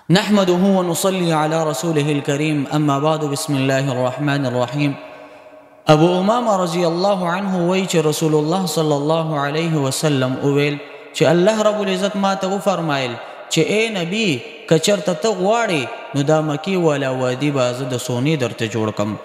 نحمده ونصلي على رسوله الكريم أما بعد بسم الله الرحمن الرحيم. ابو امامه رضی الله عنه وی چې رسول الله صلی الله علیه وسلم اویل چې الله رب العزت ما ته فرمایل چې اے نبی کچرته ته غواړې نو دا مکی ولا وادي باز د سونی درته جوړ کم.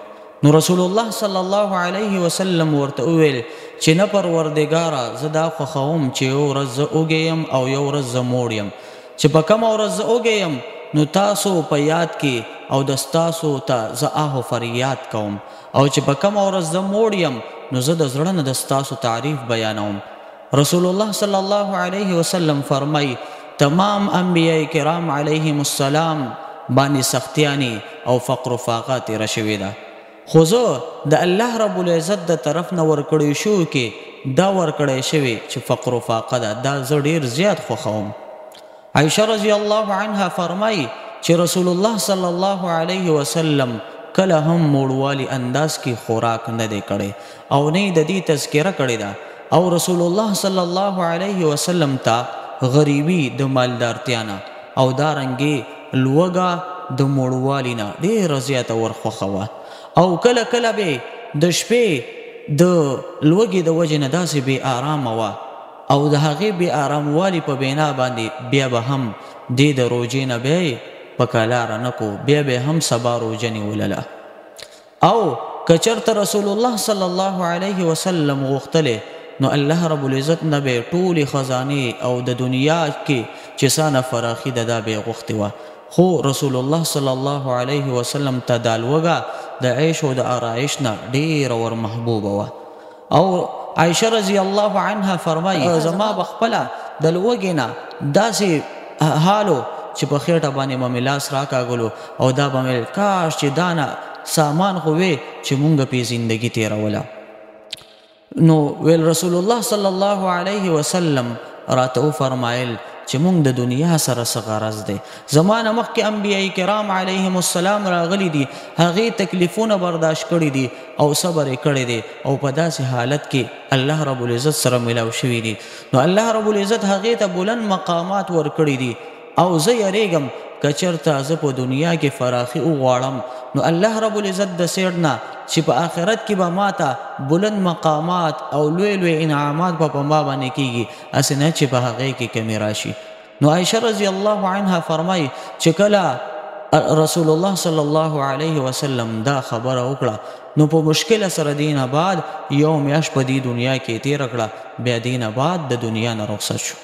نو رسول الله صلی الله علیه وسلم ورته اویل چې نه پروردګاره زدا خو خوم چې یو ورځ اوګیم او یو ورځ موړیم چې په کوم ورځ اوګیم نو تاسو په یاد کې او د تاسو ته زه آهو فریاد کوم او چې په کوم ورځ زه موړ یم نو زه د زړه نه د ستاسو تعریف بیانوم. رسول الله صلی الله علیه وسلم فرمای تمام انبیاء کرام علیهم السلام باندې سختیانی او فقر و فاقه تیره شوې ده، خو زه د الله رب العزت د طرف نه ورکړی شو کې دا ورکړی شوی چې فقر و فاقه ده، دا زه ډیر زیات خوښوم. عائشہ رضی الله عنها فرمای چې رسول الله صلی الله علیه وسلم کله هم موړوالي انداز کې خوراک نه دی کړی او نه د دې تذکره کړی ده، او رسول الله صلی الله علیه وسلم ته غریبی د مالدارتیا نه او دارنګې لوږه د موړوالي نه ډېره زیاته ورخوښه وه، او کله کله به د شپې د لوږې د وجې نه داسې بې ارامه وه او د هغې بې اراموالي په بنا باندې بیا به هم دې د روژې نه بیا یې په کلاره نه کو، بیا به هم سبا روژه نیولله. او که چېرته رسول الله صلی الله علیه وسلم غوښتلی نو الله رب العزت نه به ټولې خزانې او د دنیا کې چې څه نه فراخي ده دا به یې غوښتې وه، خو رسول الله صلی الله علیه وسلم ته دا لوږه د عیش او د آرایش نه ډېره ورمحبوبه وه. او عائشہ رضی الله عنها فرمایي زما بخپله د لوږې نه داسې حالو چې په خېټه باندې به مې لاس راکاږلو او دا به مې کاش چې دا نه سامان خو وې چې مونږ پې زندګي تېروله. نو ویل رسول الله صلی الله علیه وسلم راته وفرمایل چې مونږ د دنیا سره څه غرض دی، زما نه مخکې انبیاء کرام علیهم السلام راغلي دي، هغې تکلیفونه برداشت کړي دي او صبر یې کړی دی او په داسې حالت کې الله رب العزت سره ملاو شوي دي، نو الله رب العزت هغې ته بلند مقامات ورکړي دي او زه یریږم که چېرته زه په دنیا کې فراخي وغواړم نو الله رب العزت د سیډ نه چې په آخرت کې به ما ته بلند مقامات او لوی لوی انعامات په ما باندې کېږي، هسې نه چې په هغې کې کمې راشي. نو عائشہ رضی الله عنها فرمایي چې کله رسول الله صلی الله علیه وسلم دا خبره وکړه نو په مشکله سره دینه بعد یو میاشت په دې دنیا کې تېره کړه، بیا دینه بعد د دنیا نه رخصت شو.